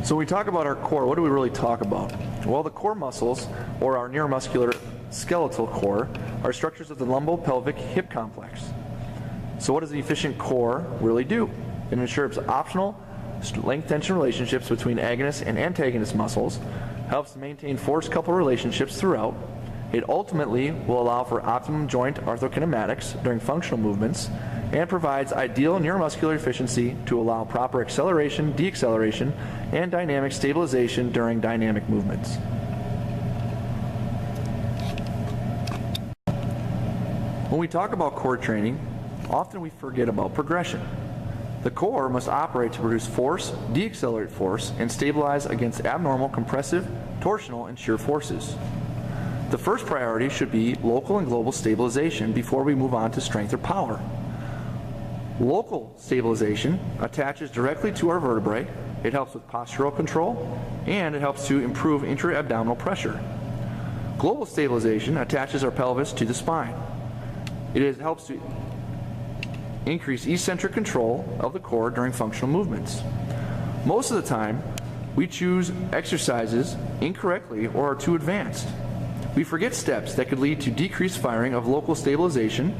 So when we talk about our core, what do we really talk about? Well, the core muscles, or our neuromuscular skeletal core, are structures of the lumbopelvic hip complex. So what does the efficient core really do? It ensures optimal length-tension relationships between agonist and antagonist muscles, helps maintain force-couple relationships throughout. It ultimately will allow for optimum joint orthokinematics during functional movements, and provides ideal neuromuscular efficiency to allow proper acceleration, deacceleration, and dynamic stabilization during dynamic movements. When we talk about core training, often we forget about progression. The core must operate to produce force, deaccelerate force, and stabilize against abnormal compressive, torsional, and shear forces. The first priority should be local and global stabilization before we move on to strength or power. Local stabilization attaches directly to our vertebrae. It helps with postural control, and it helps to improve intra-abdominal pressure. Global stabilization attaches our pelvis to the spine. It helps to increase eccentric control of the core during functional movements. Most of the time, we choose exercises incorrectly or are too advanced. We forget steps that could lead to decreased firing of local stabilization,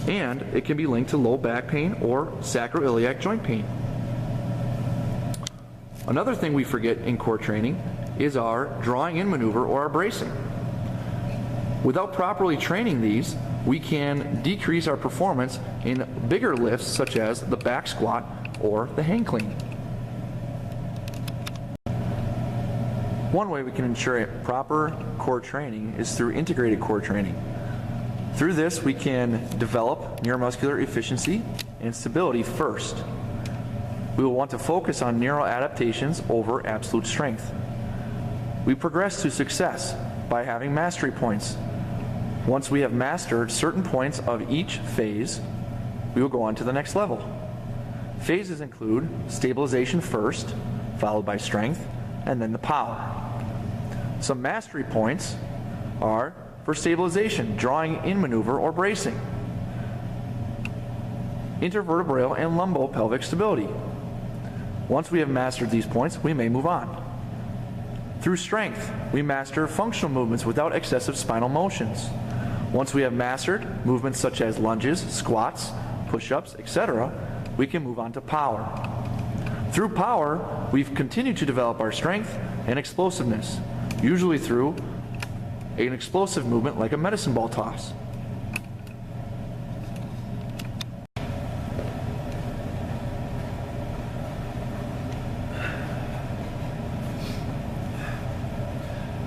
and it can be linked to low back pain or sacroiliac joint pain. Another thing we forget in core training is our drawing in maneuver or our bracing. Without properly training these, we can decrease our performance in bigger lifts such as the back squat or the hang clean. One way we can ensure proper core training is through integrated core training. Through this, we can develop neuromuscular efficiency and stability first. We will want to focus on neural adaptations over absolute strength. We progress to success by having mastery points. Once we have mastered certain points of each phase, we will go on to the next level. Phases include stabilization first, followed by strength, and then the power. Some mastery points are for stabilization, drawing in maneuver or bracing, intervertebral and lumbopelvic stability. Once we have mastered these points, we may move on. Through strength, we master functional movements without excessive spinal motions. Once we have mastered movements such as lunges, squats, push-ups, etc., we can move on to power. Through power, we've continued to develop our strength and explosiveness, usually through an explosive movement like a medicine ball toss.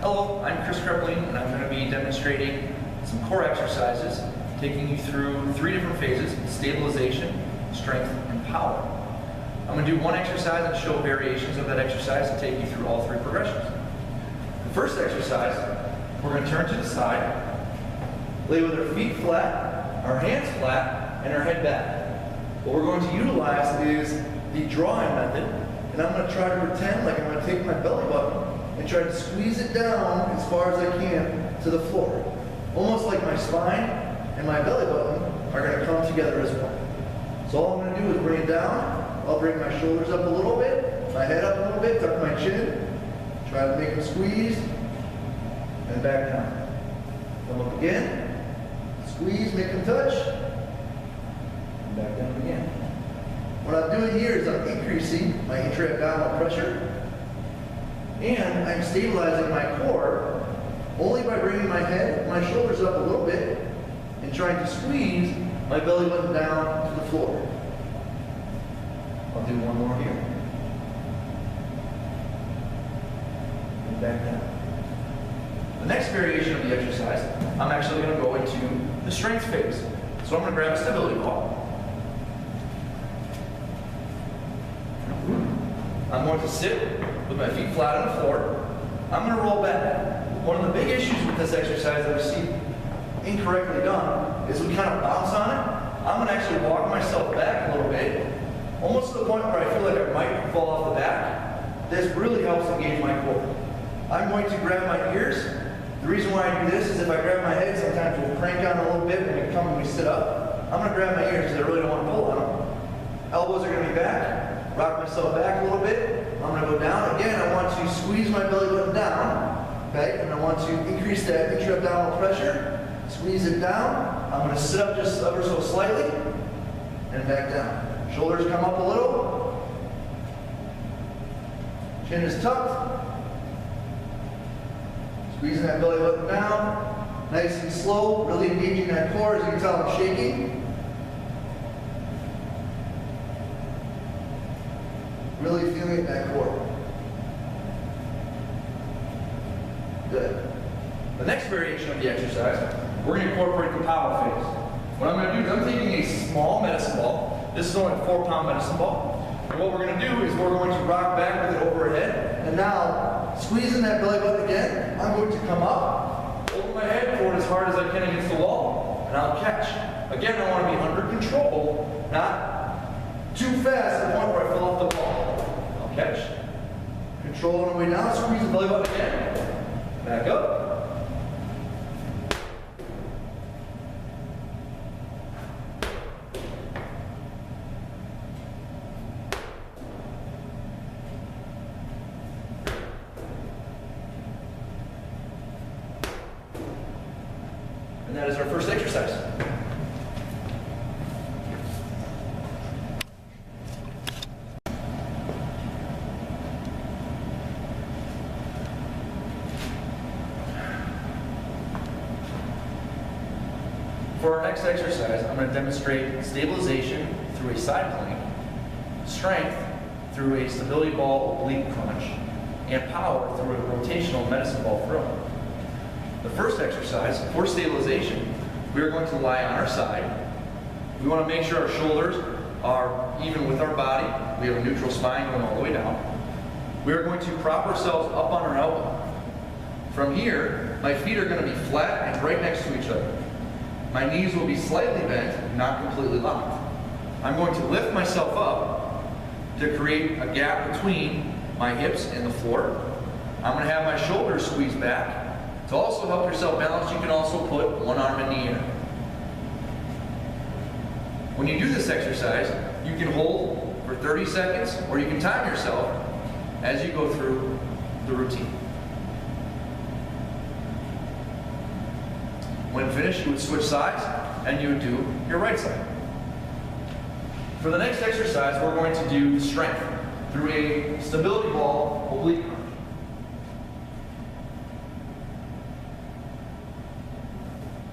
Hello, I'm Chris Krepling, and I'm going to be demonstrating some core exercises, taking you through 3 different phases: stabilization, strength, and power. I'm going to do one exercise and show variations of that exercise and take you through all 3 progressions. The first exercise, we're going to turn to the side, lay with our feet flat, our hands flat, and our head back. What we're going to utilize is the drawing method, and I'm going to try to pretend like I'm going to take my belly button and try to squeeze it down as far as I can to the floor. Almost like my spine and my belly button are going to come together as one. So all I'm going to do is bring it down. I'll bring my shoulders up a little bit, my head up a little bit, tuck my chin, try to make them squeeze, and back down. Come up again, squeeze, make them touch, and back down again. What I'm doing here is I'm increasing my intra-abdominal pressure, and I'm stabilizing my core only by bringing my head, my shoulders up a little bit, and trying to squeeze my belly button down to the floor. I'll do one more here. And back down. The next variation of the exercise, I'm actually going to go into the strength phase. So I'm going to grab a stability ball. I'm going to sit with my feet flat on the floor. I'm going to roll back. One of the big issues with this exercise that we see incorrectly done is we kind of bounce on it. I'm going to actually walk myself back a little bit, almost to the point where I feel like I might fall off the back. This really helps engage my core. I'm going to grab my ears. The reason why I do this is if I grab my head, sometimes we'll crank on a little bit when we sit up. I'm going to grab my ears because I really don't want to pull on them. Elbows are going to be back. rock myself back a little bit. I'm going to go down. Again, I want to squeeze my belly button down. Okay, and I want to increase that intra-abdominal pressure. Squeeze it down. I'm going to sit up just ever so slightly and back down. Shoulders come up a little. Chin is tucked. Squeezing that belly button down. Nice and slow, really engaging that core. As you can tell, I'm shaking. Really feeling it, that core. Good. The next variation of the exercise, we're going to incorporate the power phase. What I'm going to do is I'm taking a small medicine ball. This is only a 4-pound medicine ball. And what we're going to do is we're going to rock back with it overhead. And now, squeezing that belly button again, I'm going to come up, over my head, forward as hard as I can against the wall, and I'll catch. Again, I want to be under control, not too fast to the point where I fall off the ball. I'll catch. Control on the way down, squeeze the belly button again. Back up. And that is our first exercise. For our next exercise, I'm going to demonstrate stabilization through a side plank, strength through a stability ball oblique crunch, and power through a rotational medicine ball throw. The first exercise, for stabilization, we are going to lie on our side. We want to make sure our shoulders are even with our body. We have a neutral spine going all the way down. We are going to prop ourselves up on our elbow. From here, my feet are going to be flat and right next to each other. My knees will be slightly bent, not completely locked. I'm going to lift myself up to create a gap between my hips and the floor. I'm going to have my shoulders squeezed back. To also help yourself balance, you can also put one arm in the air. When you do this exercise, you can hold for 30 seconds, or you can time yourself as you go through the routine. When finished, you would switch sides, and you would do your right side. For the next exercise, we're going to do strength through a stability ball oblique crunch.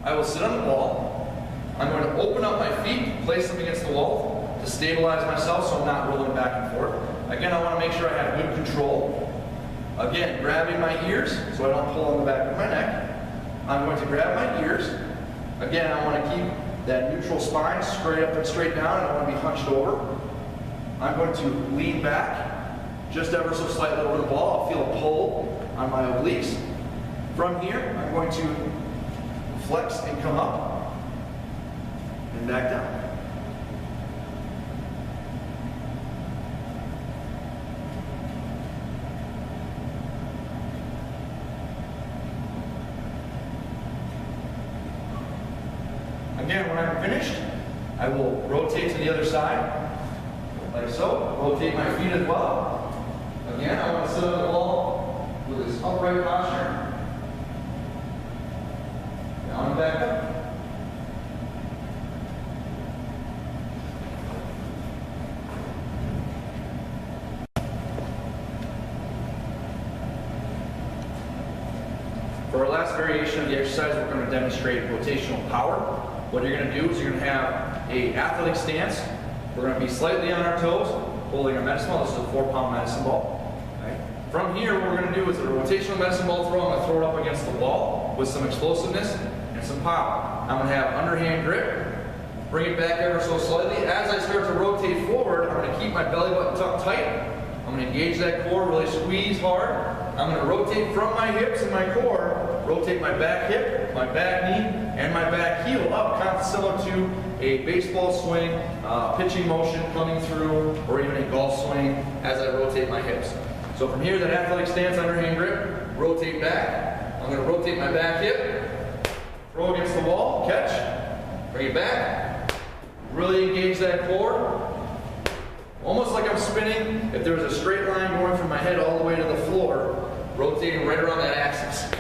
I will sit on the ball. I'm going to open up my feet, place them against the wall to stabilize myself so I'm not rolling back and forth. Again, I want to make sure I have good control. Again, grabbing my ears so I don't pull on the back of my neck. I'm going to grab my ears. Again, I want to keep that neutral spine straight up and straight down. I don't want to be hunched over. I'm going to lean back just ever so slightly over the ball. I'll feel a pull on my obliques. From here, I'm going to flex and come up and back down. Again, when I'm finished, I will rotate to the other side, like so. Rotate my feet as well. Again, I want to sit on the ball with this upright posture. Down and back up. For our last variation of the exercise, we're going to demonstrate rotational power. What you're going to do is you're going to have an athletic stance. We're going to be slightly on our toes, holding our medicine ball. This is a 4-pound medicine ball. Okay? From here, what we're going to do is a rotational medicine ball throw. I'm going to throw it up against the wall with some explosiveness and some power. I'm going to have underhand grip, bring it back ever so slightly. As I start to rotate forward, I'm going to keep my belly button tucked tight. I'm going to engage that core, really squeeze hard. I'm going to rotate from my hips and my core, rotate my back hip, my back knee, and my back heel up, kind of similar to a baseball swing, pitching motion coming through, or even a golf swing as I rotate my hips. So from here, that athletic stance, underhand grip, rotate back. I'm going to rotate my back hip, throw against the wall, catch, bring it back, really engage that core, Almost like I'm spinning. If there was a straight line going from my head all the way to the floor, rotating right around that axis.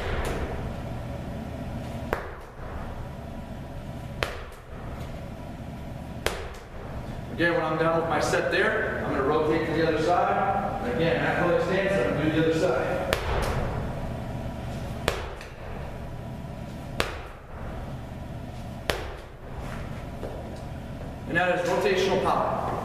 Again, when I'm done with my set there, I'm going to rotate to the other side. And again, athletic stance, I'm going to do the other side. And that is rotational power.